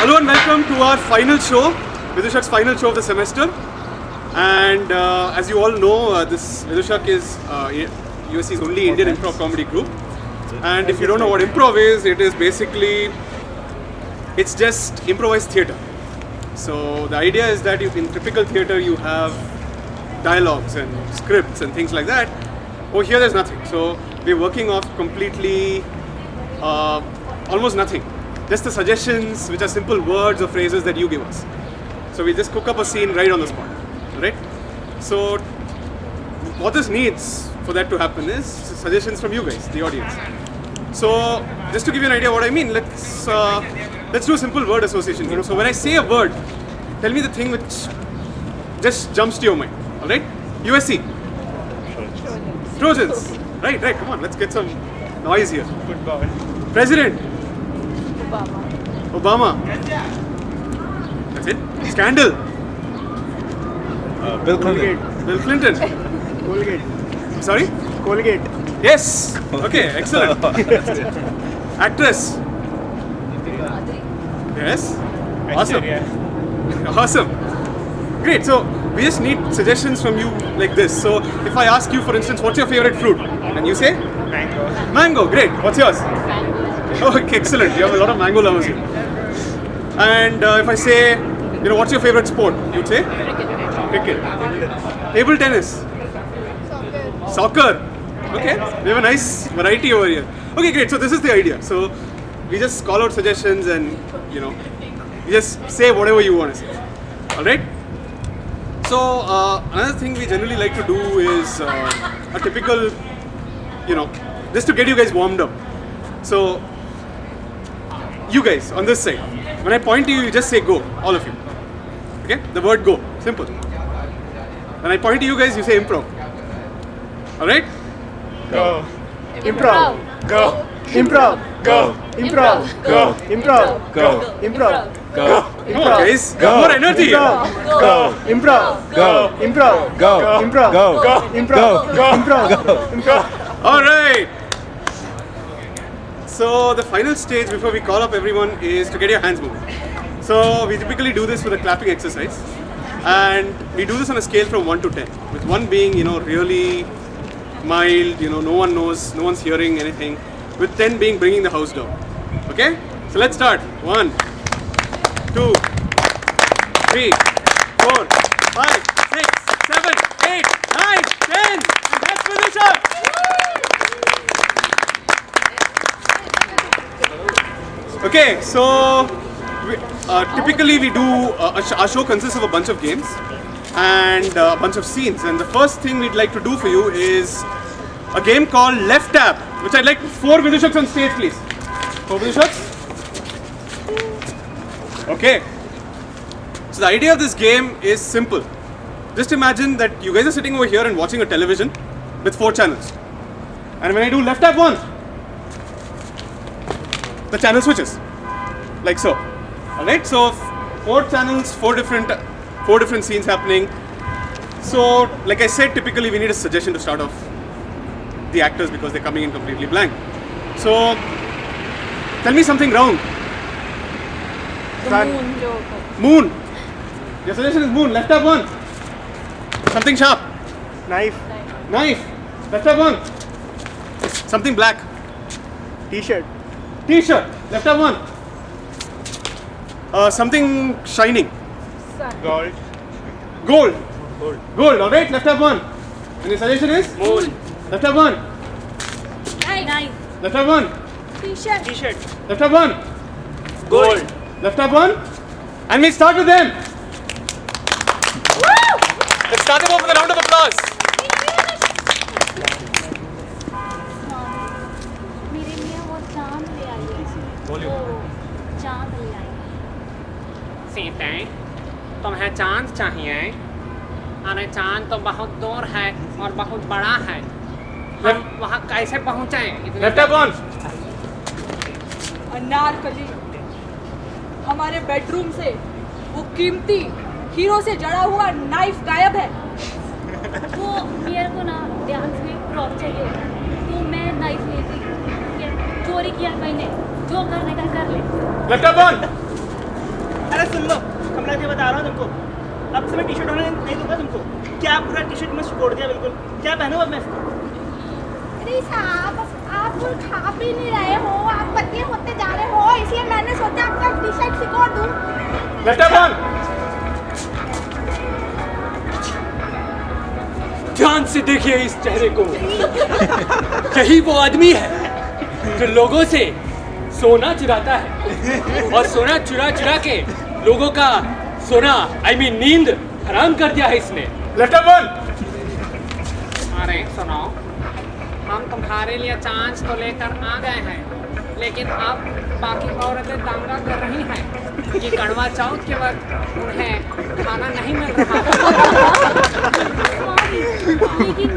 Hello and welcome to our final show, Vidushak's final show of the semester. And as you all know, this Vidushak is USC's only Indian improv comedy group. And if you don't know what improv is, it is basically, it's just improvised theatre. So the idea is that in typical theatre you have dialogues and scripts and things like that. Over here there's nothing. So we're working off completely, almost nothing. Just the suggestions, which are simple words or phrases that you give us. So we just cook up a scene right on the spot, right? So what this needs for that to happen is suggestions from you guys, the audience. So just to give you an idea what I mean, let's do a simple word association game. So when I say a word, tell me the thing which just jumps to your mind, all right? USC. Trojans. Right, come on, let's get some noise here. Football. President. Obama. That's it. Scandal. Bill Clinton. Bill Clinton. Colgate. Sorry? Colgate. Yes. Okay, excellent. Actress. Yes. Awesome. Awesome. Great. So we just need suggestions from you like this. So if I ask you, for instance, what's your favorite fruit? And you say? Mango. Mango. Great. What's yours? Okay, excellent. You have a lot of mango lovers here. And if I say, what's your favorite sport? You'd say? Cricket. Table tennis. Soccer. Okay. We have a nice variety over here. Okay, great. So this is the idea. So we just call out suggestions and, you just say whatever you want to say. All right? So another thing we generally like to do is a typical, just to get you guys warmed up. So you guys on this side, when I point to you, you just say go, all of you. Okay? The word go. Simple. When I point to you guys, you say improv. Alright? Go. Improv. Go. Improv. Go. Improv. Go. Improv. Go. Improv. Go. Come on guys, more energy. Go. Improv. Go. Improv. Go. Improv. Go. Improv. Go. Improv. Alright. So the final stage before we call up everyone is to get your hands moving. So we typically do this with a clapping exercise. And we do this on a scale from 1 to 10. With 1 being, really mild, no one knows, no one's hearing anything. With 10 being bringing the house down. Okay? So let's start. 1, 2, 3, 4, 5, 6, 7, 8, 9, 10. And that's Vidushak. Okay, so typically we do, our show consists of a bunch of games and a bunch of scenes. And the first thing we'd like to do for you is a game called Left Tap, which I'd like 4 Vidushaks on stage, please. 4 Vidushaks? Okay. So the idea of this game is simple. Just imagine that you guys are sitting over here and watching a television with 4 channels. And when I do Left Tap 1, the channel switches, like so. Alright, so 4 channels, 4 different scenes happening. So, like I said, typically we need a suggestion to start off the actors because they're coming in completely blank. So, tell me something round. The Moon. Your suggestion is moon. Left up 1. Something sharp. Knife. Knife. Left up 1. Something black. T-shirt. T-shirt. Left up 1. Something shining. Gold. Gold. Alright, left up 1. And your suggestion is? Moon. Left up 1. Knife. Left up 1. T-shirt. T-shirt. Left up 1. Gold. Left up 1. And we start with them. Let's start them off with a round of applause. मेरे लिए वो चांद ले आई है। वो चांद ले आई है। सीते तुम्हें चांद चाहिए? अरे चांद तो बहुत दूर है और बहुत बड़ा है। हम वहाँ कैसे पहुँचे? Left up 1. अनारकली हमारे बेडरूम से वो कीमती हीरो से जड़ा हुआ नाइफ गायब है। वो मेरे को ना ध्यान से क्रॉप चाहिए तो मैं नाइफ लेती चोरी किया मैंने जो करने का कर ले। Left up 1. अरे सुन लो, कमला जी बता रहा हूँ तुमको, अब से मैं टी शर्ट होने नहीं दूंगा तुमको। क्या पूरा टी शर्ट में छोड़ दिया बिल्कुल, क्या पहनूं अब मैं? अरे साहब, आप कुछ खा पी नहीं रहे हो, आप पतले होते जा रहे हो, इसलिए मैंने सोचा आपका टी शर्ट सिकोड़ दूं। Left on. ध्यान से देखिए इस चेहरे को। यही वो आदमी है जो लोगों से सोना चुराता है और सोना चुरा चुरा के लोगों का सोना नींद हराम कर दिया है इसने। Left on. अरे सुनो, हम तुम्हारे लिए चांस तो लेकर आ गए हैं, लेकिन अब बाकी औरतें दंगा कर रही हैं कि कड़वा चौथ के वक्त उन्हें खाना नहीं मिल रहा। लेकिन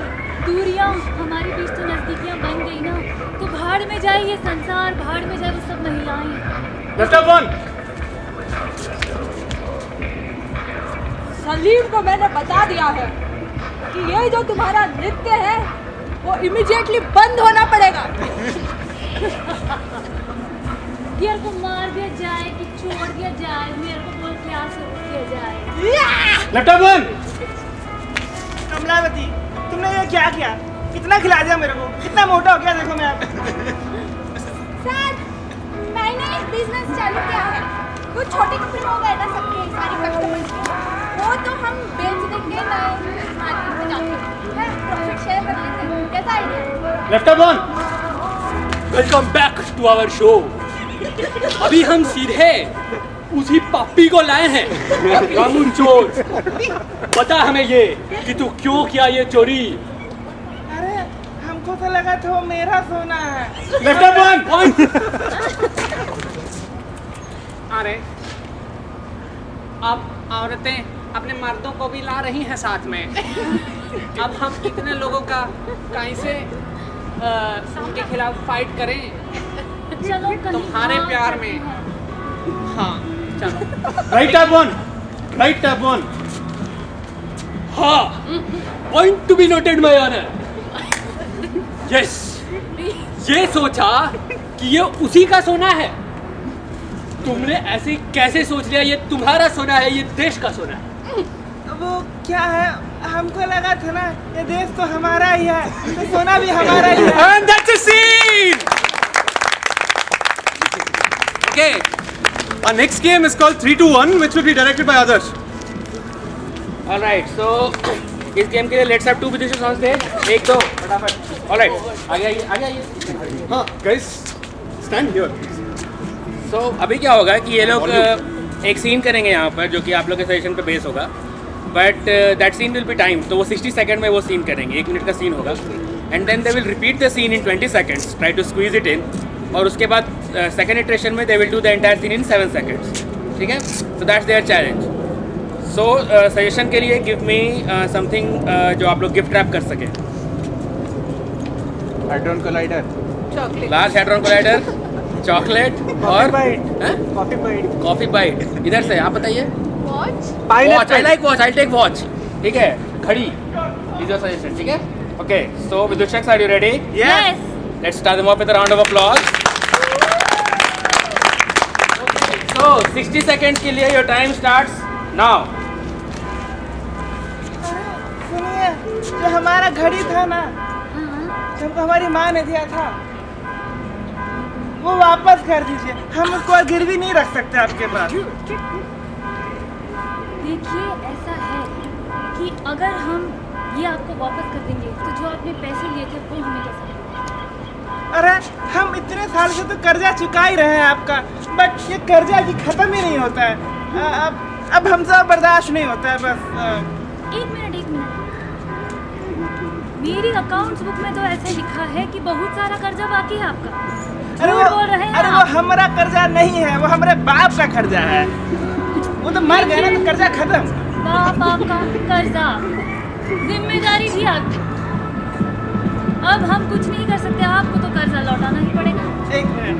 दूरियां हमारे बीच तो नजदीकियां बन गई ना, तो भाड़ में जाए ये संसार, भाड़ में जाए वो सब महिलाएं। Left on. सलीम को मैंने बता दिया है कि ये जो तुम्हारा नृत्य है वो इमीडिएटली बंद होना पड़ेगा। कि को मार दिया जाए कि छोड़ दिया जाए, मेरे को बोल क्या से रोक दिया जाए। Left on. कमलावती, तुमने ये क्या किया? कितना खिला दिया मेरे को, कितना मोटा हो गया देखो मैं अब। सर, मैंने एक बिजनेस चालू किया है, कुछ छोटे कपड़े हो गए ना सबके सारे कस्टमर्स के, वो तो हम बेच देंगे मार्केट में जाके, प्रॉफिट शेयर कर लेंगे। कैसा idea? Left on. Welcome back to our show. अभी हम सीधे उसी पप्पी को लाए हैं, कानून चोर। बता हमें ये कि तू क्यों किया ये चोरी। अरे हमको तो लगा था वो मेरा सोना है। Left on. अरे अब औरतें अपने मर्दों को भी ला रही हैं साथ में। अब हम इतने लोगों का कैसे उनके खिलाफ फाइट करें? चलो तुम्हारे प्यार में। हाँ चलो। Right tap on. Right tap on. हाँ, point to be noted my honour. Yes, ये सोचा कि ये उसी का सोना है। तुमने ऐसे कैसे सोच लिया ये तुम्हारा सोना है, ये देश का सोना है? वो क्या है, हमको लगा था ना ये देश तो हमारा ही है, तो सोना भी हमारा ही है। And that's a scene. Okay. Our next game is called 3, 2, 1, which will be directed by Adarsh. Alright, so इस गेम के लिए लेट्स हैव 2 विदेशी ऑन स्टेज। 1 2 फटाफट। ऑलराइट, आगे आइए, आगे आइए। हाँ, guys, stand here. सो अभी क्या होगा कि ये लोग एक सीन करेंगे यहाँ पर जो कि आप लोग के सजेशन पे बेस होगा, but that scene will be time. तो वो 60 सेकंड में वो सीन करेंगे, 1 मिनट का सीन होगा, and then they will repeat the scene in 20 seconds, try to squeeze it in, और उसके बाद सेकंड इटरेशन में they will do the entire scene in 7 seconds. ठीक है, सो दैट्स देयर चैलेंज। सो सजेशन के लिए गिव मी समथिंग जो आप लोग गिफ्ट रैप कर सकें। Hadron collider, large hadron collider, chocolate और कॉफी बाइट, कॉफी बाइट। इधर से आप बताइए। Watch? Watch, I like watch, I take watch. ठीक है, घड़ी इज योर सजेशन। ठीक है, okay, so Vidushak, are you ready? Yes. Let's start them off with a round of applause. So 60 seconds के लिए योर टाइम स्टार्ट्स नाउ। सुनिए, जो हमारा घड़ी था ना, जो हमारी माँ ने दिया था, वो वापस कर दीजिए। हम उसको गिरवी नहीं रख सकते आपके पास। देखिए ऐसा है कि अगर हम ये आपको वापस कर देंगे तो जो आपने पैसे लिए थे वो हमें कैसे देंगे? अरे हम इतने साल से तो कर्जा चुका ही रहे हैं आपका, बट ये कर्जा भी खत्म ही नहीं होता है। अब हमसे बर्दाश्त नहीं होता है बस। एक मिनट। मेरी अकाउंट्स बुक में तो ऐसे लिखा है कि बहुत सारा कर्जा बाकी है आपका। अरे बोल रहे हैं वो आप। हमारा कर्जा नहीं है, वो हमारे बाप का कर्जा है। वो तो मर गया ना, तो कर्जा खत्म। बाप आपका कर्जा, जिम्मेदारी थी आपकी। अब हम कुछ नहीं कर सकते, आपको तो कर्जा लौटाना ही पड़ेगा। एक मिनट,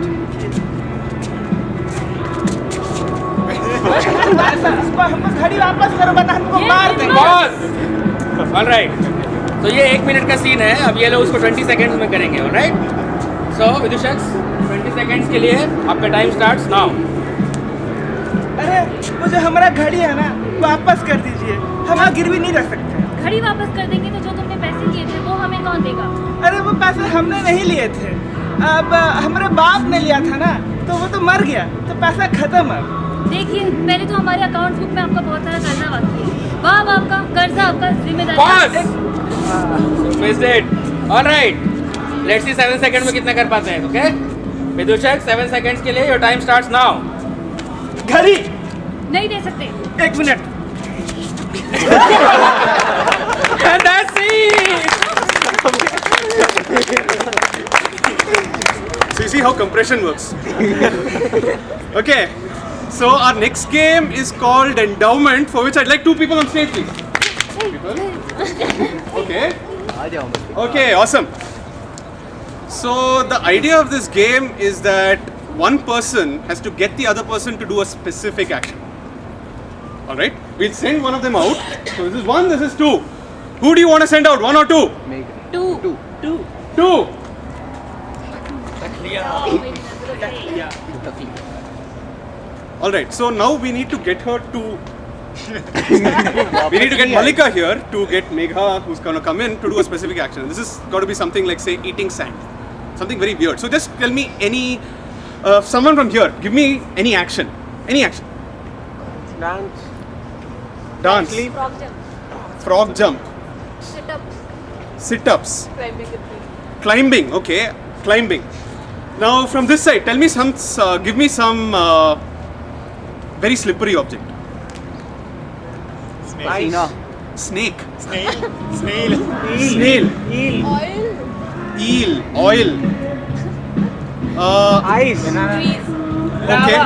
हमको घड़ी वापस करो, वरना हमको ये मार देंगे। पॉज। ऑलराइट, तो ये 1 मिनट का सीन है। अब ये लोग उसको 20 सेकंड्स में करेंगे। ऑलराइट, सो विदुषक, 20 सेकंड्स के लिए आपका टाइम स्टार्ट्स नाउ। अरे वो जो हमारा घड़ी है ना वापस कर दीजिए, हम यहाँ गिरवी नहीं रख सकते। घड़ी वापस कर देंगे तो जो तुमने पैसे लिए थे वो हमें कौन देगा? अरे वो पैसे हमने नहीं लिए थे, अब हमारे बाप ने लिया था ना, तो वो तो मर गया, तो पैसा खत्म अब। देखिए, पहले तो हमारे अकाउंट बुक में आपका बहुत सारा कर्जा बाकी है। वाह आपका कर्जा, आपका जिम्मेदारी। Pause! Missed it. All right. Let's see 7 second में कितना कर पाते हैं, ओके? विदुषक 7 सेकंड्स के लिए योर टाइम स्टार्ट्स नाउ। घड़ी नहीं दे सकते। 1 minute. And that's it. So you see how compression works. Okay, so our next game is called Endowment, for which I'd like 2 people on stage, please. People? Okay. Okay, awesome. So the idea of this game is that one person has to get the other person to do a specific action. All right, we'll send one of them out. So this is 1, this is 2. Who do you want to send out, 1 or 2? 2. All right, so now we need to get her to we need to get Malika here to get Megha, who's going to come in, to do a specific action. This is got to be something like, say, eating sand, something very weird. So just tell me any someone from here, give me any action. Dance. Frog jump. Sit-ups. Climbing. Okay, climbing. Now from this side, tell me give me some very slippery object. Snake. Snail. Eel. Oil. Ice. Okay.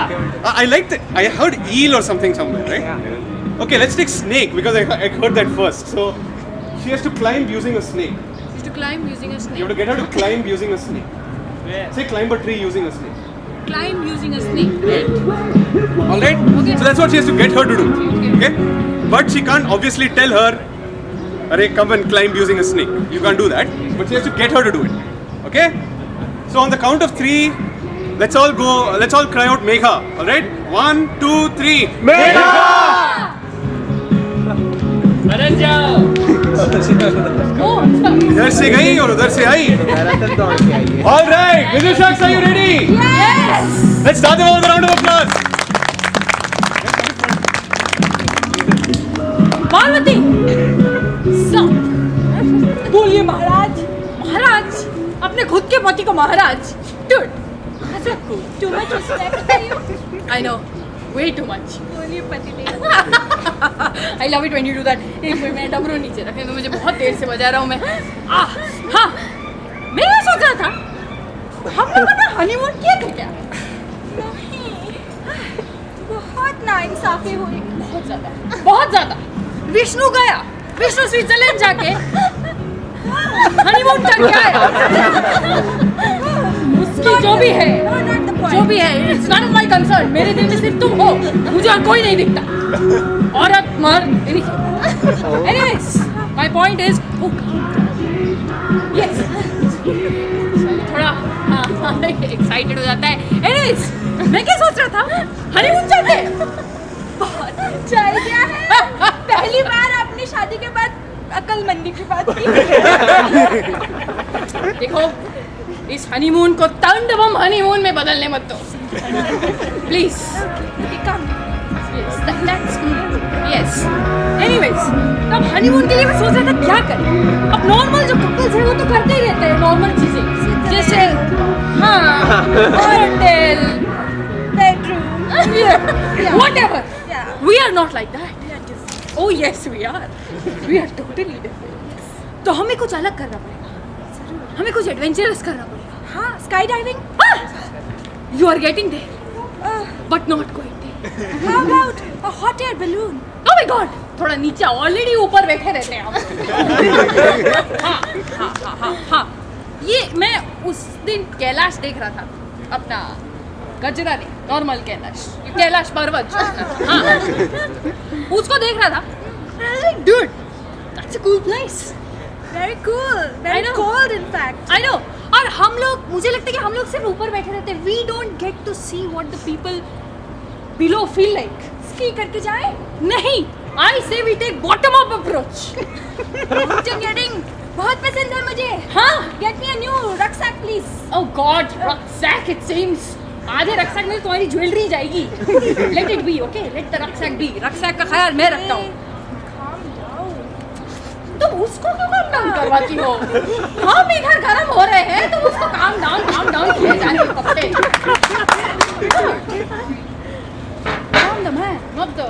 I like that. I heard eel or something somewhere, right? Okay, let's take snake because I heard that first. So she has to climb using a snake. She's to climb using a You snake. have to get her to climb using a snake. Say climb a tree using a snake. Climb using a snake. All right? Okay. So that's what she has to get her to do. Okay? But she can't obviously tell her, "Arey, come and climb using a snake." You can't do that. But she has to get her to do it. Okay? So on the count of 3, let's all go. Let's all cry out Megha. All right? 1, 2, 3. Megha! अरे जाओ। इधर से गई और उधर से आई. All right, Vidushak, are you ready? Yes! Let's start them all with a round of applause. Parvati! Stop! बोलिए महाराज! महाराज! अपने खुद के पति को महाराज! Dude! Too much respect for you. I know. Way too much. बोलिए पति देव। I love it when you do that. एक minute में डमरू नीचे रखें तो मुझे बहुत देर से बजा रहा हूँ मैं। हाँ, मैं ये सोच रहा था, हम लोगों ने हनीमून किया था क्या? नहीं, बहुत नाइंसाफी हुई। बहुत ज़्यादा। विष्णु गया, विष्णु स्विट्जरलैंड जाके हनीमून करके आया। उसकी जो भी है, जो भी है, it's none of my concern. मेरे दिल में सिर्फ तुम हो, मुझे और कोई नहीं दिखता। औरत, मर्द, anyways, my point is, yes, थोड़ा excited हो जाता है। anyways, मैं क्या सोच रहा था, हनीमून चलते हैं। बहुत चल गया है। पहली बार अपनी शादी के बाद अक्लमंदी की बात की। देखो, इस हनीमून को तांडवम हनीमून में बदलने मत दो, प्लीज। यस, एनीवेज, अब हनीमून के लिए मैं सोच रहा था क्या करें। अब नॉर्मल जो कपल्स हैं वो तो करते ही रहते हैं नॉर्मल चीजें, जैसे हाँ, hotel, bedroom, whatever. Yeah. We are not like that. Oh yes, we are totally different. तो हमें कुछ अलग करना पड़ेगा, हमें कुछ एडवेंचरस करना पड़ेगा। हाँ, sky diving. You are getting there, but not going there. How about a hot air balloon? Oh my God! थोड़ा नीचे ऑलरेडी ऊपर बैठे रहते हैं हम। हाँ। ये मैं उस दिन कैलाश देख रहा था, अपना गजरा नहीं, नॉर्मल कैलाश पर्वत जो है ना, हाँ, उसको देख रहा था। Dude, that's a cool place. Very cool. Very I know. cold, in fact. I know. और हम लोग, मुझे लगता है कि हम लोग सिर्फ ऊपर बैठे रहते हैं। We don't get to see what the people below feel like. Ski करके जाए? नहीं, I say we take bottom up approach. बहुत पसंद है मुझे. हाँ? Get me a new rucksack please. Oh God, rucksack it seems. आधे रक्सैक में तुम्हारी ज्वेलरी जाएगी. Let it be, okay? Let the rucksack be. Rucksack का ख्याल मैं रखता हूँ. Calm down. तुम उसको क्यों काम डाउन करवाती हो? हम इधर गर्म हो रहे हैं, तुम उसको काम डाउन किए जा रही हो कब से? Calm the man, not the.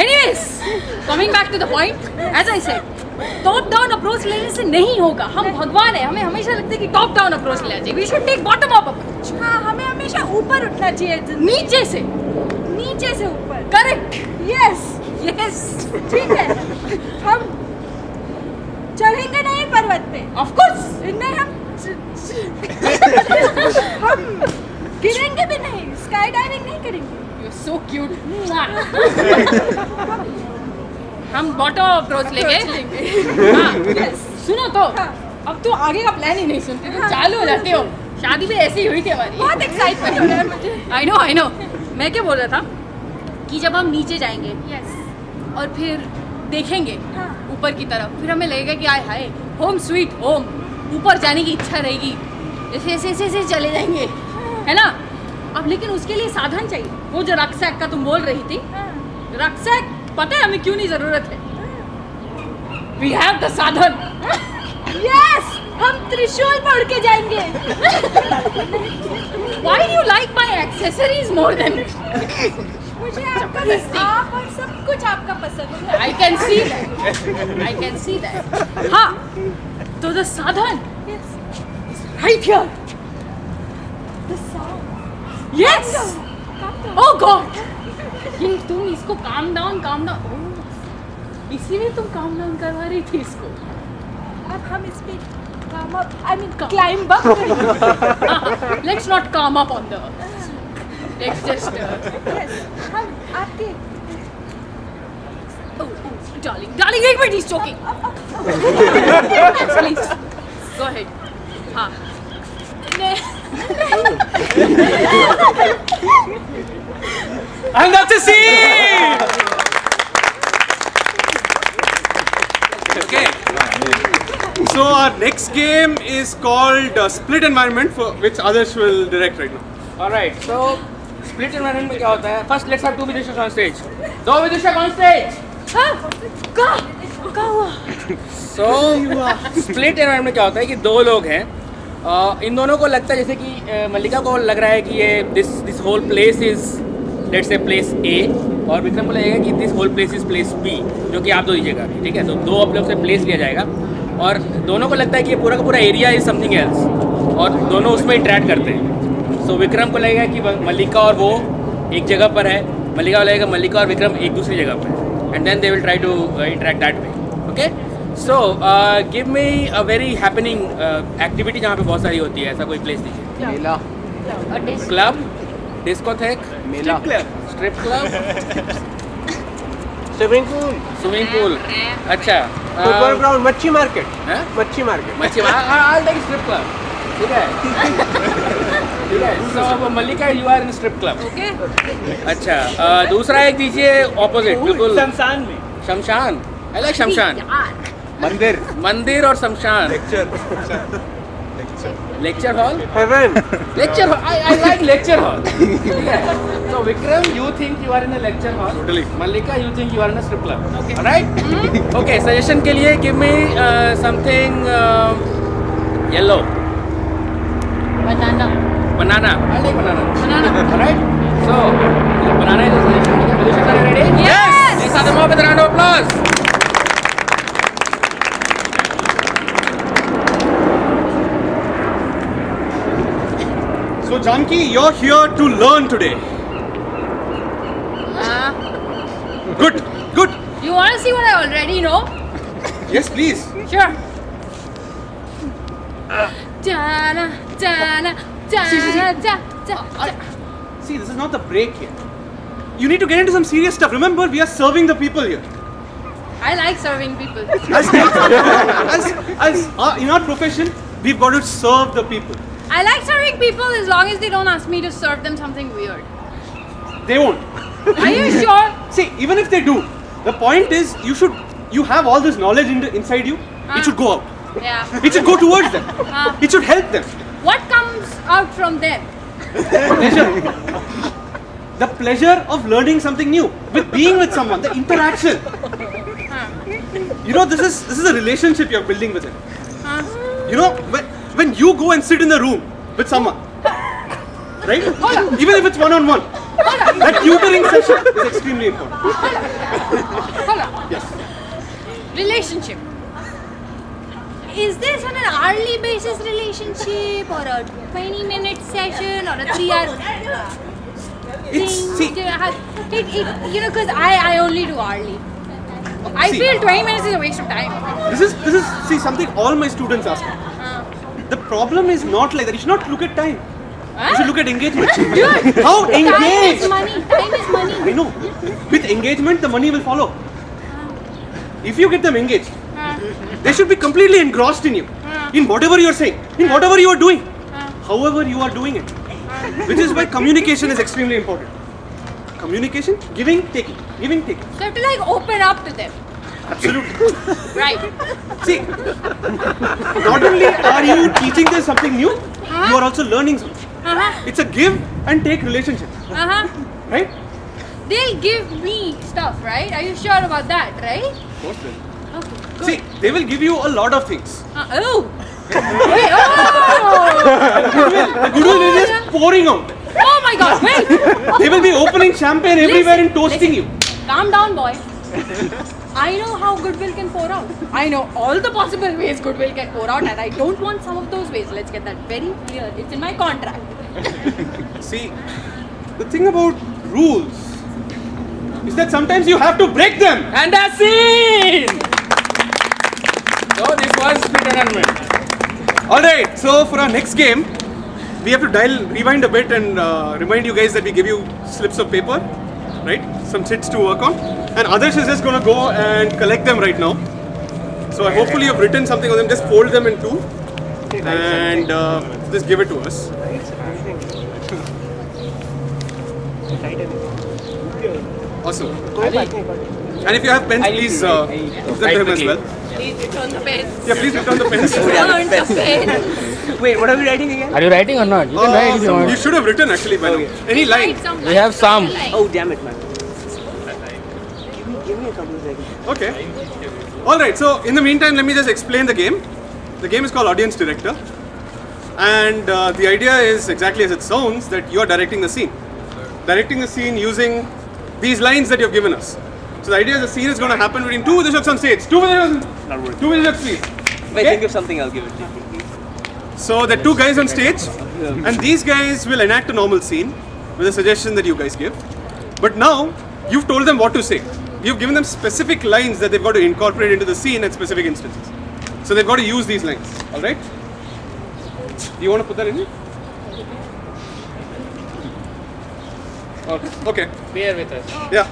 Anyways, coming back to the point, as I said, top down approach लेने से नहीं होगा. हम भगवान है, हमें हमेशा लगता है कि टॉप डाउन अप्रोच लेना चाहिए. We should take bottom up approach. हाँ, हमें हमेशा ऊपर उठना चाहिए. नीचे से ऊपर. करेक्ट. यस. ठीक है. हम चढ़ेंगे नहीं पर्वत पे. Of course. नहीं, हम गिरेंगे भी नहीं. स्काई डाइविंग नहीं करेंगे. You are so cute. हम बॉटम अप्रोच लेंगे. हाँ, सुनो तो. अब तो आगे का प्लान ही नहीं सुनते, तो चालू हो जाते हो. शादी भी ऐसी हुई थी हमारी. बहुत एक्साइटमेंट हो रहा है मुझे. I know. मैं क्या बोल रहा था कि जब हम नीचे जाएंगे यस. और फिर देखेंगे हाँ. ऊपर की तरफ, फिर हमें लगेगा कि आय हाय होम स्वीट होम. ऊपर जाने की इच्छा रहेगी, ऐसे चले जाएंगे, है ना. अब लेकिन उसके लिए साधन चाहिए. वो जो रक्सैक का तुम बोल रही थी, रक्सैक पता है हमें क्यों नहीं जरूरत है? वी हैव द साधन. यस, हम त्रिशूल पढ़ के जाएंगे. Why do you like my accessories more than? मुझे आपका आप और सब कुछ आपका पसंद है. I can see that. हाँ, तो द साधन right here. The sound. Yes. Oh God, ये तुम इसको काम डाउन. इसीलिए तुम काम डाउन करवा रही थी इसको. अब हम इस पे come up, I mean climb up. Let's not come up on the. Let's just. हम आपके. डार्लिंग एक minute, he's talking. Please go ahead. हाँ. And that's a scene! Okay. So our next game is called Split Environment, for which Adarsh will direct right now. Alright, so split environment में क्या होता है? First let's have two Vidushak on stage. दो विदुषक on stage. क्या हुआ? So split environment में क्या होता है कि दो लोग हैं. इन दोनों को लगता है जैसे कि मल्लिका को लग रहा है कि ये this whole place is let's say place A, और विक्रम को लगेगा कि this whole place is place B, जो कि आप दो दीजिएगा. ठीक है, तो दो आप लोग से प्लेस लिया जाएगा और दोनों को लगता है कि ये पूरा का पूरा एरिया इज समथिंग एल्स, और दोनों उसमें इंटरेक्ट करते हैं. सो विक्रम को लगेगा कि मल्लिका और वो एक जगह पर है, मल्लिका को लगेगा मल्लिका और विक्रम एक दूसरी जगह पर है, and then they will try to interact that way. Okay, so give me a very happening activity जहाँ पे बहुत सारी होती है. ऐसा कोई प्लेस दीजिए. मेला, क्लब, डिस्कोथेक, मेला, strip club, swimming pool, swimming pool. अच्छा, फुटबॉल ग्राउंड, मच्छी मार्केट. हैं? मच्छी मार्केट. मच्छी I'll take strip club. ठीक है. ठीक है. So Mallika, you are in strip club. Okay. अच्छा, दूसरा एक दीजिए ऑपोजिट, बिल्कुल शमशान में. शमशान. I like शमशान. मंदिर. मंदिर और शमशान. Lecture hall. Heaven. Lecture hall. I like lecture hall. ठीक है. So Vikram, you think you are in a lecture hall. Totally. Mallika, you think you are in a strip club. Okay. Alright. Okay. Suggestion के लिए give me something yellow. Banana. Banana. I like banana. Banana. Alright. So banana is the suggestion. Are you ready? Yes. Let's have them up with a round of applause. So Janki, you're here to learn today. Good. You want to see what I already know? Yes, please. Sure. Dana, dana, dana, dana. See, this is not the break here. You need to get into some serious stuff. Remember, we are serving the people here. I like serving people. As in our profession, we've got to serve the people. I like serving people as long as they don't ask me to serve them something weird. They won't. Are you sure? See, even if they do, the point is you have all this knowledge inside you. It should go out. Yeah. It should go towards them. It should help them. What comes out from them? Pleasure. The pleasure of learning something new, with being with someone, the interaction. You know, this is a relationship you're building with him. You know, when you go and sit in the room with someone, right? Even if it's one-on-one, that tutoring session is extremely important. Hold on. Yes. Relationship. Is this on an hourly basis relationship or a 20-minute session or a 3-hour It's, see, you know, because I only do hourly. I See. feel 20 minutes is a waste of time. this is see something all my students ask me. The problem is not like that. You should not look at time. You should look at engagement. Dude, How time engaged? is money. Time is money. I know. With engagement, the money will follow. If you get them engaged, they should be completely engrossed in you, in whatever you're saying, in whatever you are doing, however you are doing it. Which is why communication is extremely important. Communication, giving, taking, giving, taking. So you have to like open up to them. Absolutely. Right. See, not only are you teaching them something new, you are also learning something. It's a give and take relationship, right? They'll give me stuff, right? Are you sure about that, right? Of course, then. Okay, good. See, they will give you a lot of things. Oh! Wait, oh! The goodwill is just pouring out. Oh my god, wait! They will be opening champagne everywhere and toasting you. Calm down, boy. I know how goodwill can pour out. I know all the possible ways goodwill can pour out, and I don't want some of those ways. Let's get that very clear. It's in my contract. See, the thing about rules is that sometimes you have to break them. And a scene! So this was speed tournament. Alright, so for our next game, we have to rewind a bit and remind you guys that we give you slips of paper, right? Some chits to work on. And Adarsh is just going to go and collect them right now. So hopefully you've written something on them, just fold them in two and just give it to us. Awesome. And if you have pens, please give them to him as well. Please return the pens. Yeah, please return the pens. Return the pens. Wait, what are we writing again? Are you writing or not? You can write if you You want. should have written actually by now. Any line. Write some We have lines some. that you like. Oh, damn it, man. Give me a couple of seconds. Okay. Alright, so in the meantime, let me just explain the game. The game is called Audience Director. And the idea is exactly as it sounds, that you are directing the scene. Directing the scene using these lines that you have given us. So the idea is the scene is going to happen between two Vidhushaks on stage. Two Vidhushaks, please. Wait, Okay. think of something, I'll give it to you. So there are two guys on stage, and these guys will enact a normal scene with a suggestion that you guys give. But now, you've told them what to say. You've given them specific lines that they've got to incorporate into the scene at specific instances. So they've got to use these lines, alright? Do you want to put that in? Okay. Bear with us. Yeah,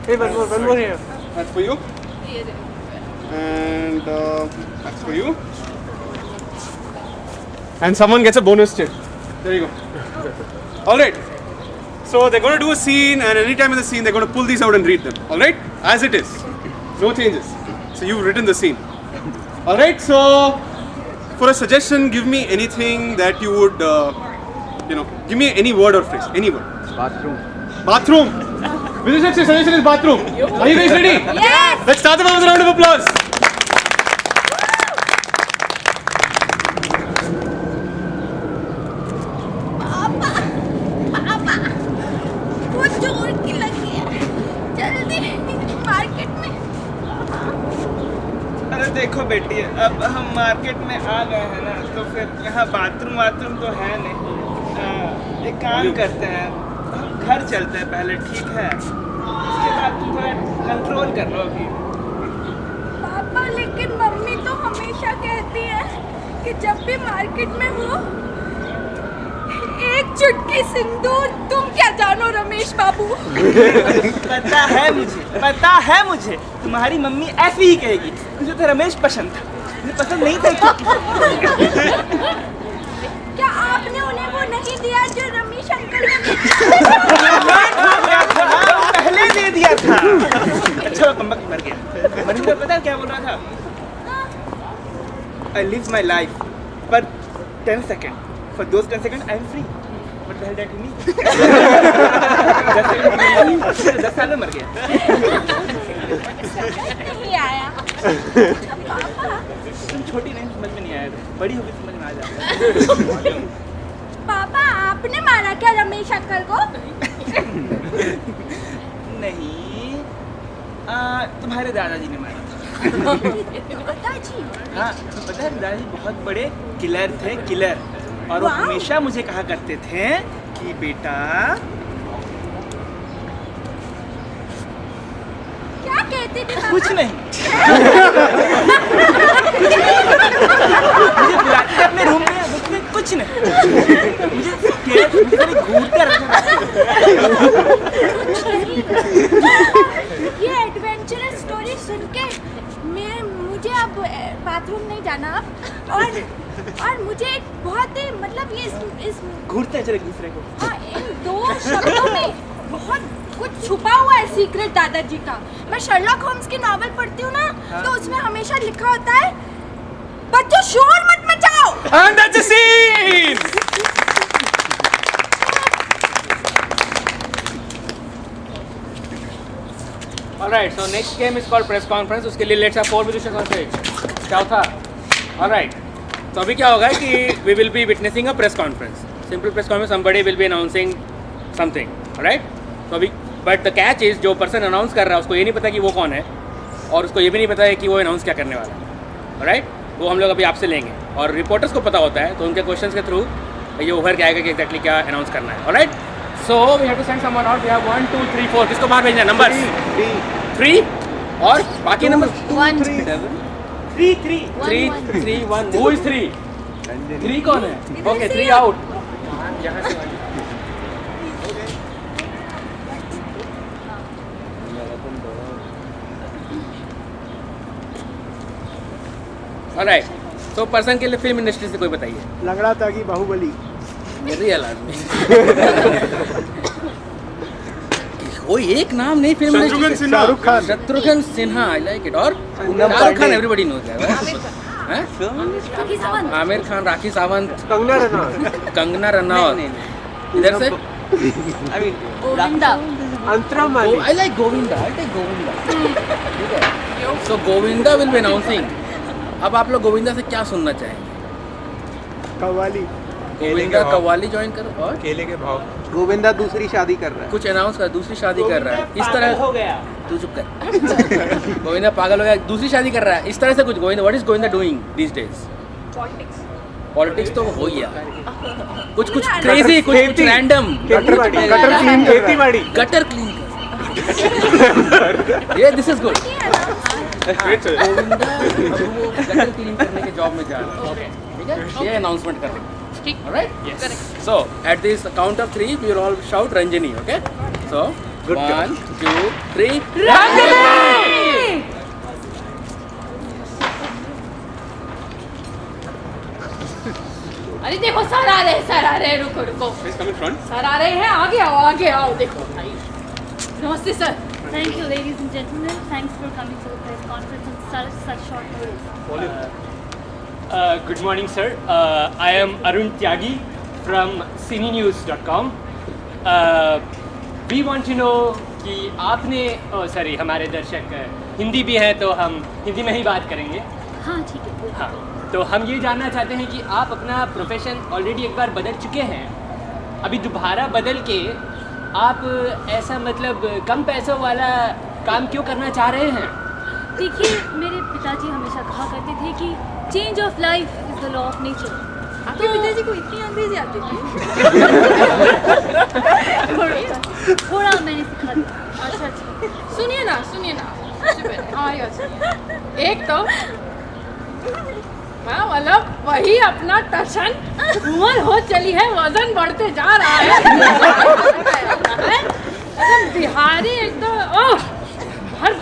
Hey, one more here. that's for you. And that's for you. And someone gets a bonus check. There you go. Alright. So they're going to do a scene, and anytime in the scene, they're going to pull these out and read them. Alright? As it is. No changes. So you've written the scene. Alright, so for a suggestion, give me anything that you would, give me any word or phrase. Any word. Bathroom. Vidhushak's suggestion is bathroom. Are you guys ready? Yes! Let's start them with a round of applause. पापा वो चोर की लगी है जल्दी market में अरे देखो बेटी, अब हम मार्केट में आ गए हैं ना, तो फिर यहाँ बाथरूम तो है नहीं। एक काम करते हैं, हम घर चलते हैं पहले, ठीक है? उसके बाद तुम थोड़ा कंट्रोल कर लो अभी। पापा लेकिन मम्मी तो हमेशा कहती है कि जब भी मार्केट में हो एक चुटकी सिंदूर, तुम क्या जानो रमेश बाबू। पता है मुझे तुम्हारी मम्मी ऐसी ही कहेगी। मुझे तो रमेश पसंद था, मुझे पसंद नहीं था। क्या नहीं दिया जो रमेश अंकल ने पहले दे दिया था। अच्छा कमबख्त मर गया। मनिंदर पता है क्या बोल रहा था? I live my life for 10 seconds. For those 10 seconds I am free. What the hell that mean? 10 साल में मर गया। नहीं आया। तुम छोटी नहीं समझ में नहीं आया, बड़ी होगी समझ में आ जाएगा। पापा आपने मारा क्या रमेश अंकल को? नहीं, तुम्हारे दादाजी ने मारा था। दादाजी? हाँ, तो पता है दादाजी बहुत बड़े किलर थे, किलर। और वो हमेशा मुझे कहा करते थे कि बेटा क्या कहते थे पापा? कुछ नहीं। मुझे बुलाते थे अपने रूम में, उसमें कुछ नहीं। मुझे घूरते रहते। ये एडवेंचरस स्टोरी सुन के मुझे अब बाथरूम नहीं जाना अब और मुझे एक बहुत ही मतलब ये इस घूरते चले दूसरे को। हाँ, इन दो शब्दों में बहुत कुछ छुपा हुआ है सीक्रेट दादाजी का। मैं शर्लॉक होम्स की नॉवेल पढ़ती हूँ ना, तो उसमें हमेशा लिखा होता है बच्चों शोर मत मचाओ। And that's the scene! Alright, so next game is called press conference. उसके लिए let's have 4 musicians on stage. चौथा. Alright. तो अभी क्या होगा कि we will be witnessing a press conference. Simple press conference. Somebody will be announcing something. Alright. तो अभी but the catch is जो person announce कर रहा है उसको ये नहीं पता कि वो कौन है और उसको ये भी नहीं पता है कि वो announce क्या करने वाला है. Alright. वो हम लोग अभी आपसे लेंगे और रिपोर्टर्स को पता होता है तो उनके क्वेश्चंस के थ्रू ये उभर के आएगा कि एक्जैक्टली क्या अनाउंस करना है. Alright, so we have to send someone out. We have 1 2 3 4. किसको बाहर भेजना है? नंबर्स 3 और बाकी नंबर 1 3 3 1. Who is 3? 3 कौन है? Okay, 3 out. यहां से ऑलराइट. तो पर्सन के लिए फिल्म इंडस्ट्री से कोई बताइए. लंगड़ा ताकि बाहुबली. रियल आदमी. कोई एक नाम नहीं film Shatrughan Sinha. Shahrukh Khan. Shatrughan Sinha. I like it. और शाहरुख खान एवरीबॉडी नोज है. राखी सावंत, आमिर खान, राखी सावंत, कंगना रनौत. कंगना रनौत. इधर से Govinda, Antara Malik. I like Govinda. I take Govinda. ठीक है. So Govinda will be announcing. अब आप लोग गोविंदा से क्या सुनना चाहेंगे? कव्वाली. गोविंदा कव्वाली ज्वाइन करो. और केले के भाव. गोविंदा दूसरी शादी कर रहा है. कुछ अनाउंस कर, दूसरी शादी कर रहा है इस तरह. हो गया। तू चुप कर. गोविंदा पागल हो गया, दूसरी शादी कर रहा है इस तरह से. कुछ Govinda, what is Govinda doing these days? Politics तो हो गया. कुछ क्रेजी, कुछ रैंडम. Gutter clean. खेती-बाड़ी. Gutter clean. ये दिस इज गुड. गोविंदा वो गटर क्लीन करने के जॉब में जा रहा है. ठीक है, ये अनाउंसमेंट कर रहे हैं. ठीक. Alright, so at this count of 3 we will all shout Ranjani. Okay, so 1 2 3 अरे देखो सर आ रहे हैं, सर आ रहे हैं. रुको रुको, Please come in front. Sir आ रहे हैं. आगे आओ. देखो भाई. नमस्ते sir. Thank you, ladies and gentlemen. Thanks for coming to the press conference on such short notice. Good morning, sir. I am Arun Tyagi from cinenews.com. We want to know कि आपने सॉरी हमारे दर्शक हिंदी भी हैं तो हम हिंदी में ही बात करेंगे. हाँ ठीक है. हाँ, तो हम ये जानना चाहते हैं कि आप अपना प्रोफेशन ऑलरेडी एक बार बदल चुके हैं, अभी दोबारा बदल के आप ऐसा मतलब कम पैसों वाला काम क्यों करना चाह रहे हैं? देखिए, मेरे पिताजी हमेशा कहा करते थे कि change of life is the law of nature. आपके पिताजी को इतनी अंग्रेजी आती थी? थोड़ा मैंने सिखा दिया. अच्छा. सुनिए ना. आइए सुनिए. एक तो हाँ, मतलब वही अपना टशन उम्र हो चली है, वजन बढ़ते जा रहा है. एकदम बिहारी, एकदम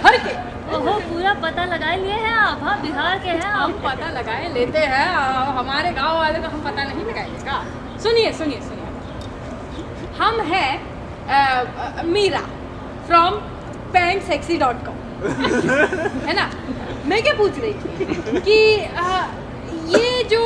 भर के. ओहो, पूरा पता लगा लिए हैं आप. हाँ, बिहार के हैं हम आप. पता लगाए लेते हैं. हमारे गांव वाले को हम पता नहीं लगाएंगे का. सुनिए सुनिए सुनिए, हम हैं मीरा फ्रॉम pantsexy.com है ना। मैं क्या पूछ रही थी कि ये जो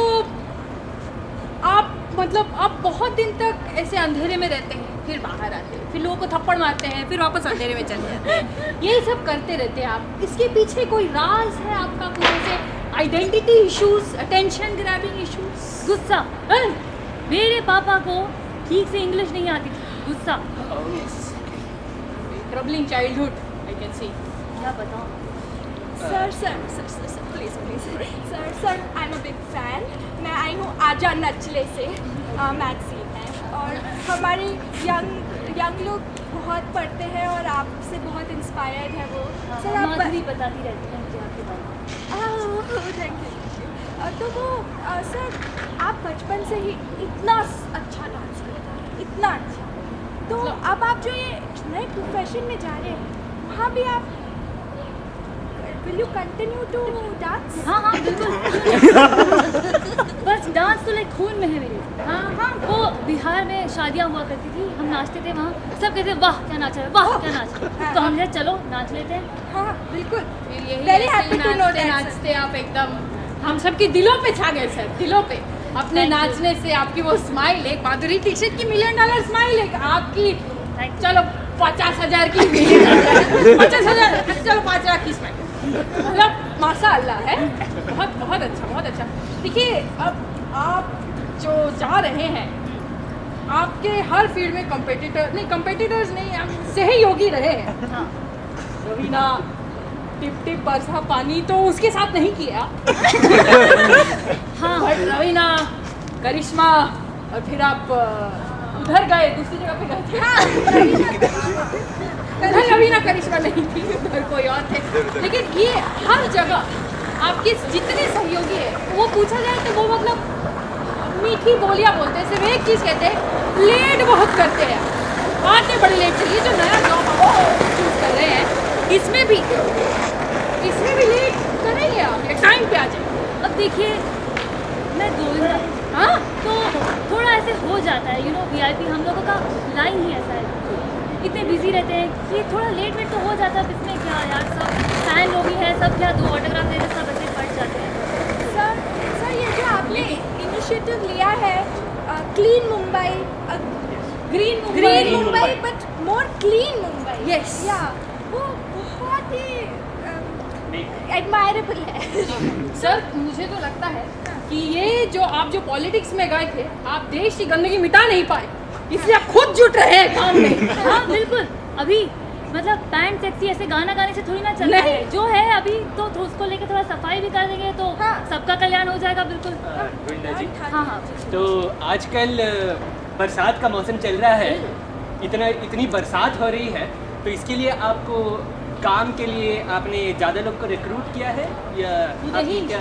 आप मतलब आप बहुत दिन तक ऐसे अंधेरे में रहते हैं, फिर बाहर आते हैं, फिर लोगों को थप्पड़ मारते हैं, फिर वापस अंधेरे में चले जाते हैं, यही सब करते रहते हैं आप। इसके पीछे कोई राज है आपका, कोई ऐसे identity issues, attention grabbing issues? गुस्सा। मेरे पापा को ठीक से इंग्लिश नहीं आती थी, गुस्सा। Troubling childhood I can see. क्या बताऊँ? Sir please sir I am a big fan. मैं आई हूँ आजा नचले से, मैगजीन है, और हमारे यंग लोग बहुत पढ़ते हैं और आपसे बहुत इंस्पायर्ड है वो। सर आप माधुरी बताती रहती है मुझे आपके बारे में। Thank you. तो वो सर आप बचपन से ही इतना अच्छा डांस करते हैं, इतना अच्छा, तो अब आप जो ये नए प्रोफेशन में जा रहे हैं, वहाँ भी आप will you continue to dance? हाँ हाँ बिल्कुल। बस डांस तो लाइक खून में है मेरे। हाँ हाँ, वो बिहार में शादियाँ हुआ करती थी, हम नाचते थे वहाँ, सब कहते वाह क्या नाच रहा है, वाह क्या नाच रहा है, तो हमने चलो नाच लेते हैं। हाँ बिल्कुल। फिर यही Very ऐसे happy ही to know नाचते that, नाचते आप एकदम हम सबके दिलों पे छा गए सर, दिलों पे। अपने Thank you. नाचने से आपकी वो स्माइल, एक माधुरी दीक्षित की $1 मिलियन स्माइल, एक आपकी चलो 50,000 की 50,000, चलो 5 लाख की स्माइल, मतलब माशाअल्लाह है। बहुत बहुत अच्छा, बहुत अच्छा। देखिए अब आप जो जा रहे हैं, आपके हर फील्ड में कंपेटिटर्स नहीं, आप सहयोगी रहे हैं। हाँ। रवीना टिप टिप बरसा पानी तो उसके साथ नहीं किया। हाँ बट रवीना, करिश्मा, और फिर आप उधर गए, दूसरी जगह पे गए थे। उधर रवीना करिश्मा नहीं थी, उधर कोई और थे। लेकिन ये हर जगह आपके जितने सहयोगी है, वो पूछा जाए तो वो मतलब मीठी बोलियां बोलते हैं, सिर्फ एक चीज़ कहते हैं, लेट बहुत करते हैं, आते बड़ी लेट से। ये जो नया जॉब आप चूज कर रहे हैं, इसमें भी लेट करेंगे आप, टाइम पे आ जाए। अब देखिए मैं गोविंदा, हाँ तो थोड़ा ऐसे हो जाता है, यू नो VIP हम लोगों का लाइन ही ऐसा है, इतने बिजी रहते हैं कि थोड़ा लेट वेट तो हो जाता है। इसमें क्या यार, सब फैन लोग ही हैं, सब क्या 2 ऑटोग्राफ दे सब ऐसे पड़ जाते हैं। सर ये जो आपने इनिशिएटिव लिया है, clean Mumbai, green Mumbai but more clean Mumbai, Yes. या वो बहुत ही एडमायरेबल है। सर मुझे तो लगता है कि ये जो आप पॉलिटिक्स में गए थे, आप देश की गंदगी मिटा नहीं पाए, इसलिए आप खुद जुट रहे हैं काम में। हाँ बिल्कुल। अभी मतलब पैंट सेक्सी ऐसे गाना गाने से थोड़ी ना चलना नहीं। है, जो है अभी तो उसको लेके थोड़ा सफाई भी कर देंगे तो हाँ। सबका कल्याण हो जाएगा। बिल्कुल। गोविंदा जी, हाँ हाँ। तो आजकल बरसात का मौसम चल रहा है, इतनी बरसात हो रही है, तो इसके लिए आपको काम के लिए आपने ज़्यादा लोग को रिक्रूट किया है या आपकी क्या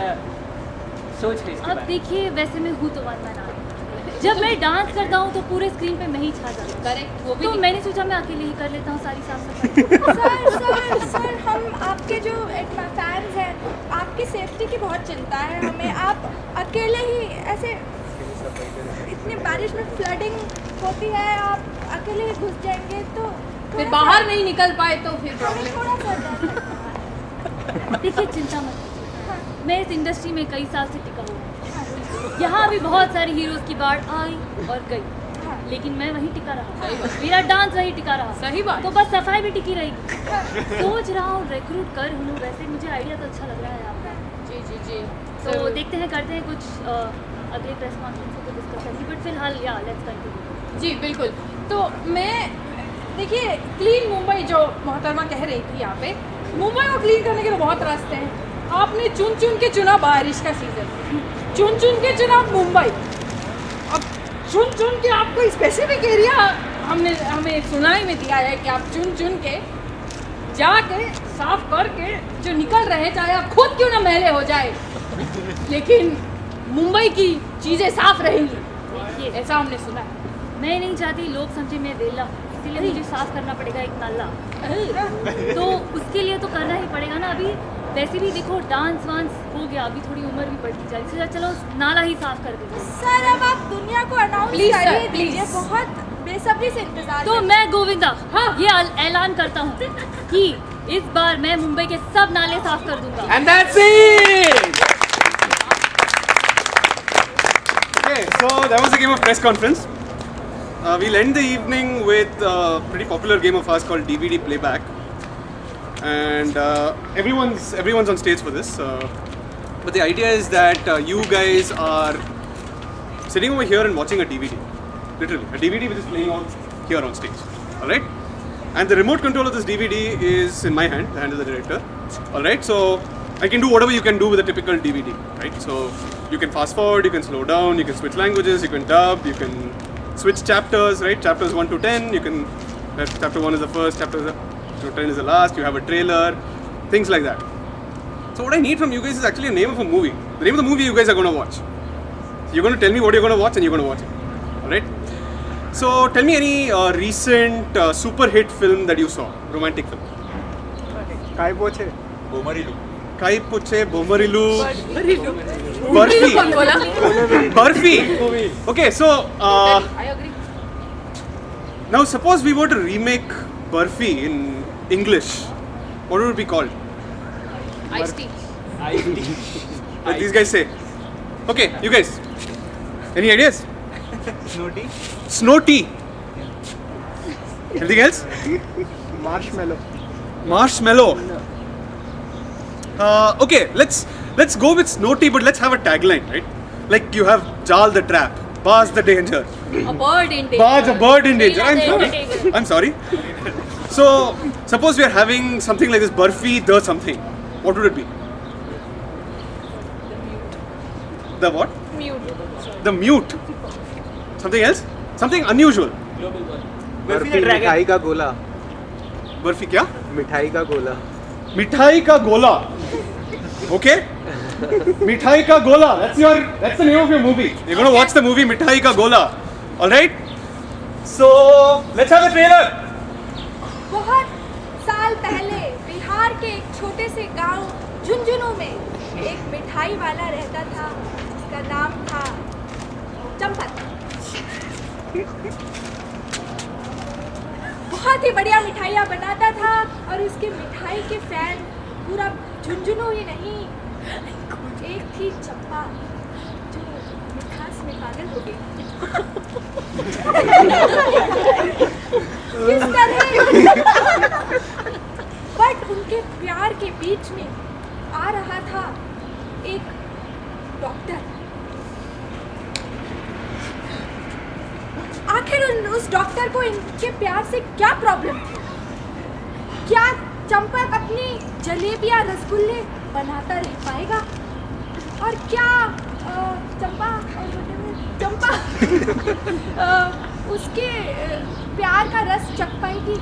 सोच है इसके अब बारे में? देखिए वैसे मैं हूँ तो वन मैन आर्मी, जब मैं डांस करता हूँ तो पूरे स्क्रीन पे मैं ही छा जाती हूँ। करेक्ट, वो भी तो मैंने सोचा मैं अकेले ही कर लेता हूँ सारी साफ सफाई। सर हम आपके जो फैंस हैं, आपकी सेफ्टी की बहुत चिंता है हमें। आप अकेले ही ऐसे, इतनी बारिश में फ्लडिंग होती है, आप अकेले ही घुस जाएंगे तो फिर बाहर नहीं निकल पाए तो फिर हमें प्रॉब्लम। थोड़ा सा डर लगता है। देखिए चिंता मत कीजिए, मैं इस इंडस्ट्री में कई साल से टिका हुआ हूँ। यहाँ भी बहुत सारी हीरोज की बाढ़ आई और गई, लेकिन मैं वहीं टिका रहा, मेरा डांस वहीं टिका रहा। सही बात। तो बस सफाई भी टिकी रहेगी। सोच रहा हूँ रिक्रूट कर हूँ, वैसे मुझे आइडिया तो अच्छा लग रहा है आपका। जी जी जी। तो देखते हैं, करते हैं कुछ अगले प्रेस कॉन्फ्रेंस को डिस्कस करेंगे, बट फिलहाल या लेट्स कंटिन्यू। जी बिल्कुल। तो मैं देखिए क्लीन मुंबई जो मोहतरमा कह रही थी यहाँ पे, मुंबई को क्लीन करने के तो बहुत रास्ते हैं। आपने चुन चुन के चुना बारिश का सीजन, चुन चुन के चुना मुंबई, अब चुन चुन के आपको स्पेसिफिक एरिया हमें सुनाई में दिया है कि आप चुन चुन के जाके साफ करके जो निकल रहे हैं, चाहे आप खुद क्यों ना मैले हो जाए, लेकिन मुंबई की चीज़ें साफ रहेंगी, देखिए ऐसा हमने सुना है। मैं नहीं चाहती लोग समझे मैं वेला, इसीलिए मुझे साफ करना पड़ेगा एक नाला, तो उसके लिए तो करना ही पड़ेगा ना। अभी वैसे भी देखो डांस वांस हो गया, अभी थोड़ी उम्र भी बढ़ती जा रही है, चलो नाला ही साफ कर देते। सर अब आप दुनिया को अनाउंस Please, sir, करिए दीजिए, please. बहुत बेसब्री से इंतजार तो कर- मैं गोविंदा ये ऐलान करता हूँ कि इस बार मैं मुंबई के सब नाले साफ कर दूंगा। And that's it! Okay, so that was the game of press conference. We'll end the evening with a pretty popular game of ours called DVD Playback, and everyone's on stage for this. But the idea is that you guys are sitting over here and watching a DVD, literally a DVD which is playing on here on stage. All right, and the remote control of this DVD is in my hand, the hand of the director. All right, so I can do whatever you can do with a typical DVD, right? So you can fast forward, you can slow down, you can switch languages, you can dub, you can switch chapters, right? Chapters 1 to 10, you can, chapter 1 is the first, chapter 10 is the last, you have a trailer, things like that. So what I need from you guys is actually a name of a movie. The name of the movie you guys are going to watch. So you're going to tell me what you're going to watch and you're going to watch it, alright? So tell me any recent super hit film that you saw, romantic film. काय पोछे Kai Puche, Bomarilu, कौन Barfi. बोला? Barfi. Okay, so I agree. now suppose we were to remake Barfi in English, what would it be called? Iced tea. What these guys say? Okay, you guys. Any ideas? Snow tea Snow tea. Anything else? Marshmallow Marshmallow. Okay, let's go with Snow tea, but let's have a tagline, right? Like you have Jal the trap, Baz the danger. A bird in danger. Baz a bird in danger. Leela I'm the sorry. entertainer. I'm sorry. So suppose we are having something like this Barfi the something. What would it be? The what? Mute. The mute. Something else? Something unusual. Barfi मिठाई का गोला Barfi क्या? मिठाई का गोला मिठाई का गोला. Okay? मिठाई का गोला. That's the name of your movie. You're gonna watch the movie मिठाई का गोला. All right? So let's have the trailer. बहुत साल पहले बिहार के एक छोटे से गांव झुंझुनू में एक मिठाई वाला रहता था जिसका नाम था चंपक। बहुत ही बढ़िया मिठाइयाँ बनाता था और उसके मिठाई के फैन पूरा झुंझुनू ही नहीं, एक थी चंपा जो मिठास में पागल हो गई। किस तरह बट उनके प्यार के बीच में आ रहा था एक डॉक्टर। आखिर उस डॉक्टर को इनके प्यार से क्या प्रॉब्लम थी? क्या चंपक अपनी जलेबियां रसगुल्ले बनाता रह पाएगा? और क्या चंपा उसके प्यार का रस चख पाएगी?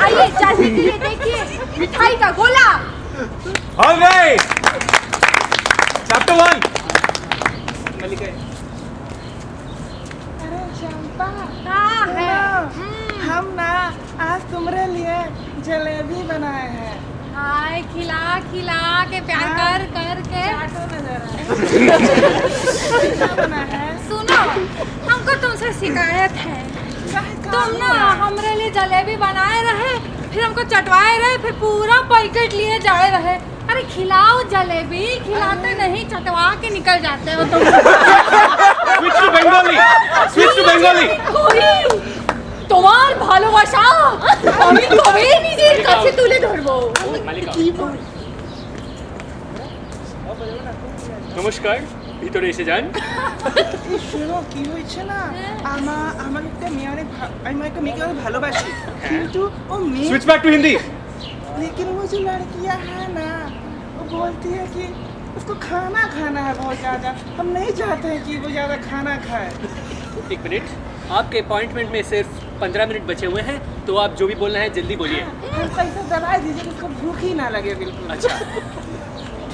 आइए जानने के लिए देखिए मिठाई का गोला। All right. Chapter 1. अरे चंपा कहाँ है? हम ना आज तुम्हारे लिए जलेबी बनाए हैं। हाय खिला खिला के प्यार कर कर के। क्या बना है? सुनो हमको तुमसे शिकायत है, तुम ना हमारे लिए जलेबी बनाए रहे, फिर हमको चटवाए रहे, फिर पूरा पैकेट लिए जाए रहे। अरे खिलाओ जलेबी, खिलाते नहीं चटवा के निकल जाते हो तुम। Switch to Bengali. Switch to Bengali. তোমার ভালোবাসা আমি কবে নিজের কাছে তুলে ধরবো। নমস্কার, ভিতরে এসে যান। শুনো কি হয়েছে না, আমার একটা মেয়ে আমি একটা মেয়েকে অনেক ভালোবাসি, কিন্তু ও মেয়ে Switch back to Hindi. लेकिन वो जो लड़कियां है ना वो बोलती है कि उसको खाना खाना है बहुत ज़्यादा, हम नहीं चाहते हैं कि वो ज़्यादा खाना खाए। एक मिनट, आपके अपॉइंटमेंट में सिर्फ 15 मिनट बचे हुए हैं, तो आप जो भी बोलना है जल्दी बोलिए। हल्का सा दबा दीजिए कि उसको भूख ही ना लगे बिल्कुल। अच्छा,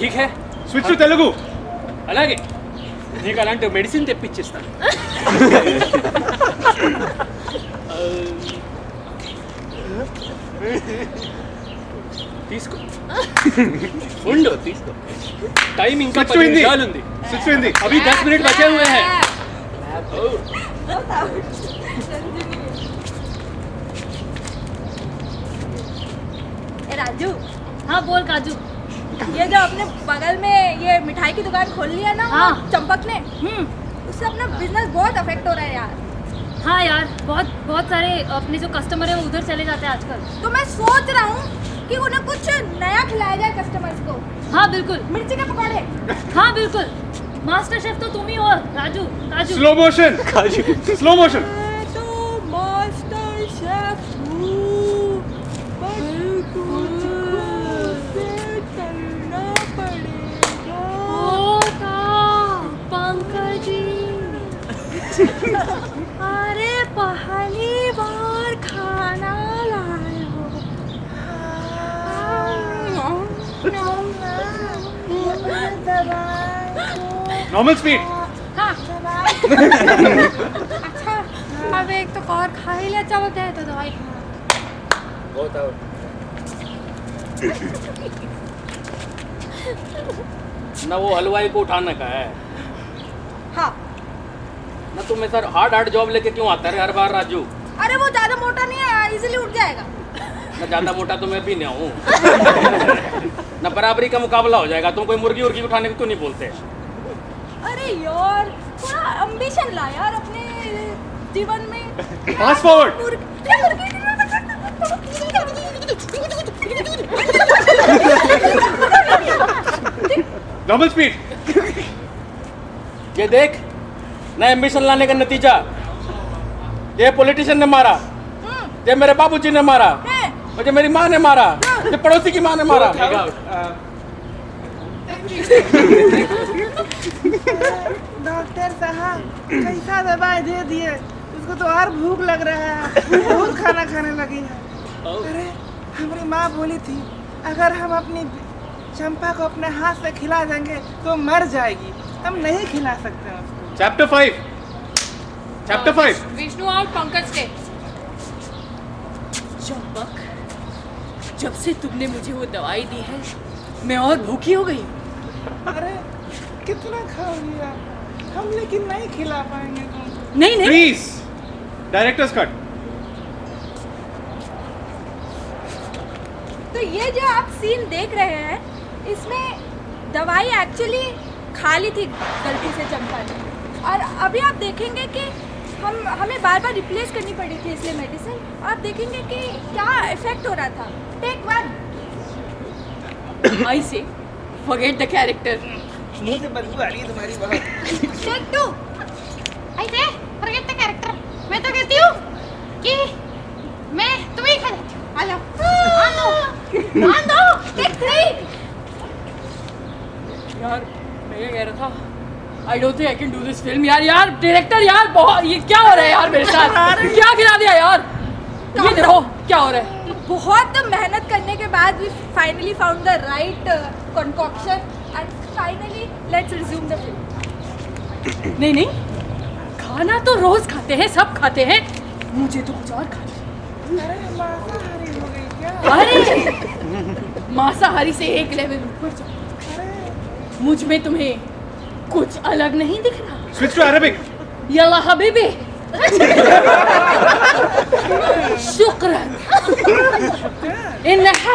ठीक है। Switch to Telugu. అలాగే నీకు అలాంటి మెడిసిన్ తెప్పించేస్తాను. తీసుకో. తీసుకో టైం ఇంకా Switch to 10 Hindi. నిమిషాలు ఉంది. Switch to Hindi. अभी 10 मिनट बचे हुए हैं. ए राजू, हाँ बोल काजू। ये जो अपने बगल में ये मिठाई की दुकान खोल लिया ना हाँ। चंपक ने, उससे अपना बिजनेस बहुत अफेक्ट हो रहा है यार। हाँ यार, बहुत बहुत सारे अपने जो कस्टमर है वो उधर चले जाते हैं आजकल। तो मैं सोच रहा हूँ कि उन्हें कुछ नया खिलाया जाए कस्टमर्स को। हाँ बिल्कुल, मिर्ची के पकौड़े। हाँ बिल्कुल। मास्टर शेफ तो तुम ही हो राजू। काजू। Slow motion. Slow motion. तो मास्टर शेफ हूँ, कुछ करना पड़ेगा। होगा पंकज जी। अरे पहली बार खाना लाए हो। Normal speed. हाँ। अच्छा, अब एक तो और खा ही लिया, चलो दे तो दवाई खा। बहुत आउट ना वो हलवाई को उठाने का है हाँ। ना तुम्हें सर हार्ड जॉब लेके क्यों आता है हर बार राजू अरे वो ज्यादा मोटा नहीं है, इजीली उठ जाएगा। ना ज़्यादा मोटा तो मैं भी नहीं हूँ ना बराबरी का मुकाबला हो जाएगा। तुम कोई मुर्गी उर्गी उठाने को क्यों नहीं बोलते? अरे यार, थोड़ा एम्बिशन ला यार अपने जीवन में। Fast forward. Normal speed. ये देख ना एम्बिशन लाने का नतीजा ये पॉलिटिशियन ने मारा, ये मेरे बाबूजी ने मारा, मुझे मेरी माँ ने मारा, ये पड़ोसी की माँ ने मारा। डॉक्टर साहब कैसा दवाई दे दिए, उसको तो और भूख लग रहा है, बहुत खाना खाने लगी है। अरे हमारी माँ बोली थी अगर हम अपनी चंपा को अपने हाथ से खिला देंगे तो मर जाएगी, हम नहीं खिला सकते हैं उसको। Chapter 5. Chapter 5. विष्णु और पंकज के चंपक, जब से तुमने मुझे वो दवाई दी है मैं और भूखी हो गई। अरे कितना खाओगी आप, हम लेकिन नहीं खिला पाएंगे तुमको। नहीं नहीं Please. Director's cut. तो ये जो आप सीन देख रहे हैं, इसमें दवाई एक्चुअली खा ली थी गलती से चंपा ने, और अभी आप देखेंगे कि हमें बार बार रिप्लेस करनी पड़ी थी इसलिए मेडिसिन। आप देखेंगे कि क्या इफेक्ट हो रहा था। टेक 1। आई से फॉरगेट द कैरेक्टर। मुंह से बदबू आ रही है तुम्हारी बहुत। टेक 2। ऐसे फॉरगेट द कैरेक्टर, मैं तो कहती हूँ कि मैं तुम्हें खा जाती हूँ। आ जाओ, आन दो। टेक 3। यार मैं ये कह रहा था, I don't think I can do this film. यार डायरेक्टर यार, बहुत ये क्या हो रहा है यार मेरे साथ? क्या गिरा दिया यार? ये देखो क्या हो रहा है। बहुत मेहनत करने के बाद we finally found the right concoction and finally let's resume the film. नहीं नहीं, खाना तो रोज खाते हैं, सब खाते हैं, मुझे तो कुछ और खाना। अरे मांसाहारी हो गई क्या? अरे मांसाहारी से एक लेवल ऊपर जाओ। मुझ में तुम्हें कुछ अलग नहीं दिख रहा? Switch to Arabic. यल्ला हबीबी। शुक्रन। इन्नहा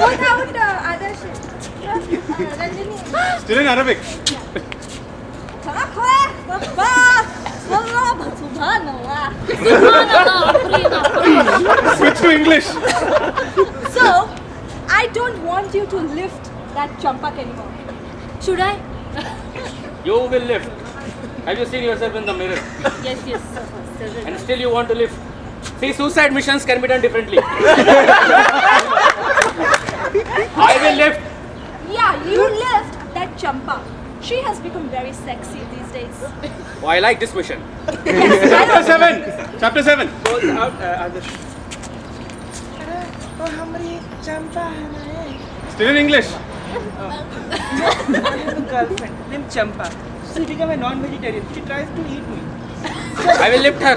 What about Adarsh? Ranjani. Still in Arabic. हाँ खोए, बाबा, अल्लाह, सुभान अल्लाह। सुभान अल्लाह, Afreen, Afreen. Switch to English. So, I don't want you to lift that champak anymore. Should I? You will lift. Have you seen yourself in the mirror? Yes, yes. And still you want to lift? See, suicide missions can be done differently. I will lift. Yeah, you lift that champa. She has become very sexy these days. Oh, I like this mission. Chapter 7. Chapter 7. Goes out आदर्श। अरे वो हमारी चंपा है ना ये। Still in English. Girlfriend name Champa. She became a non-vegetarian. She tries to eat me. I will lift her.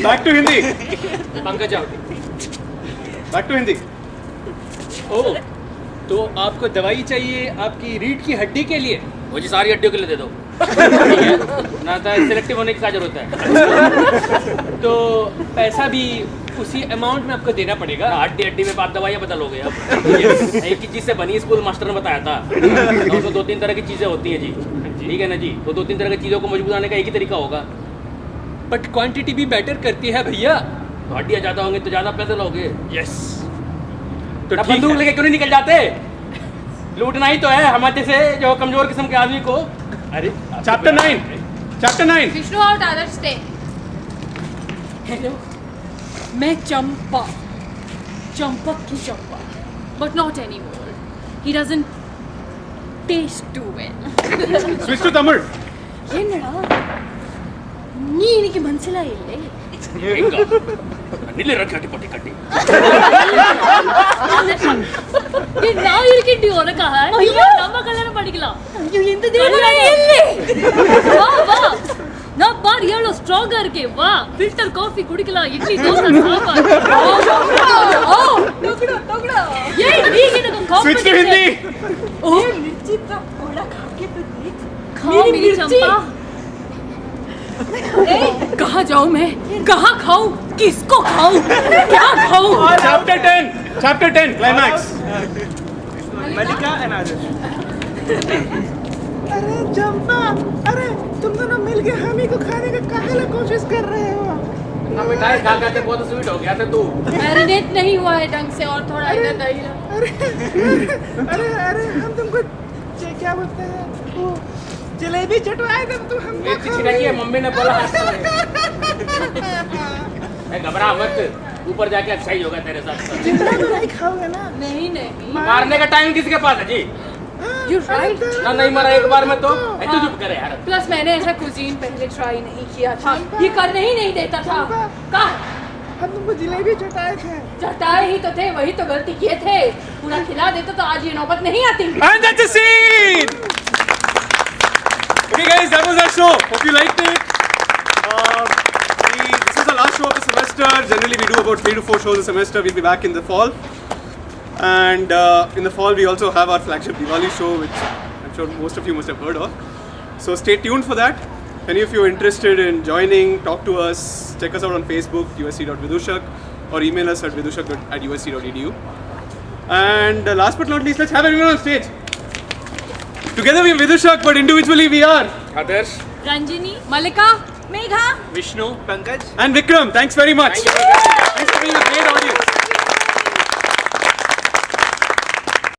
Back to Hindi. Pankaj out. Back to Hindi. ओह, तो आपको दवाई चाहिए आपकी रीढ़ की हड्डी के लिए? वो जी सारी हड्डियों के लिए दे दो। ठीक है ना, तो सिलेक्टिव होने की क्या जरूरत है? तो पैसा भी उसी अमाउंट में आपको देना पड़ेगा। हड्डी हड्डी में आप दवाइयाँ बदलोगे अब। एक ही चीज़ से बनी, स्कूल मास्टर ने बताया था। तो 2-3 तरह की चीज़ें होती हैं जी, ठीक है ना जी। तो 2-3 तरह की चीज़ों को मजबूत आने का एक ही तरीका होगा। बट क्वांटिटी भी मैटर करती है भैया। तो हड्डियाँ ज़्यादा होंगी तो ज़्यादा पैसे लोगे। यस, तो ठीक बंदूक है। लेके क्यों नहीं निकल जाते? लूटना ही तो है हमारे जैसे जो कमजोर किस्म के आदमी को। अरे Chapter 9. Vishnu out Adarsh stay. Hello, मैं चंपा, चंपक की Champa, but not any more. He doesn't taste too well. Switch to Tamil. என்னடா நீ இன்னைக்கு மனசுல இல்லை நிலை ரக்காட்டி பட்டி கட்டி நான் இருக்கேன்டி உனக்காக நம்ம கல்யாணம் பண்ணிக்கலாம் ஐயோ இந்த வா வா நான் பார் எவ்வளவு ஸ்ட்ராங்கா இருக்கே வா ஃபில்டர் காஃபி குடிக்கலாம் இட்லி தோசை சாம்பார் ஓ टुकड़ा टुकड़ा ये ठीक है ना Switch to Hindi. ओ मिर्ची तो थोड़ा खा के तो देख खा मेरी चंपा कहाँ जाऊँ मैं, कहाँ खाऊं, किसको खाऊं, क्या खाऊं? Chapter 10. Climax. मलिका एंड आदर्श। अरे चंपा, अरे तुम दोनों मिलके हम ही को खाने का काहे ला कोशिश कर रहे हो? ना मिठाई खा खा के बहुत स्वीट हो गया था तू। मैरिनेट नहीं हुआ है ढंग से और थोड़ा इधर दही ला। अरे हम तुमको क्या बोलते हैं वो जलेबी चटवाए थे तुम हमको मिर्ची छिड़की है, मम्मी ने बोला। घबरा मत, ऊपर जाके अच्छा ही होगा तेरे साथ। जिंदा तो नहीं खाओगे ना? नहीं नहीं, मारने का टाइम किसके पास है जी? You right. ना नहीं मरा एक बार में तो तू चुप करे यार। प्लस मैंने ऐसा कुजीन पहले ट्राई नहीं किया था, ये करने ही नहीं देता था। कहाँ हम तुमको जलेबी चटाए थे। चटाए ही तो थे, वही तो गलती किए थे। पूरा खिला देते तो आज ये नौबत नहीं आती। And that's a scene! Okay guys, that was our show. Hope you liked it. This is the last show of the semester. Generally we do about 3 to 4 shows a semester. We'll be back in the fall. And in the fall we also have our flagship Diwali show, which I'm sure most of you must have heard of. So stay tuned for that. If any of you are interested in joining, talk to us. Check us out on Facebook, usc.vidushak, or email us at vidushak@usc.edu. And last but not least, let's have everyone on stage. Together we are Vidushak, but individually we are Adarsh, रंजिनी Malika, Megha, Vishnu, Pankaj and Vikram. Thanks very much. Thank you.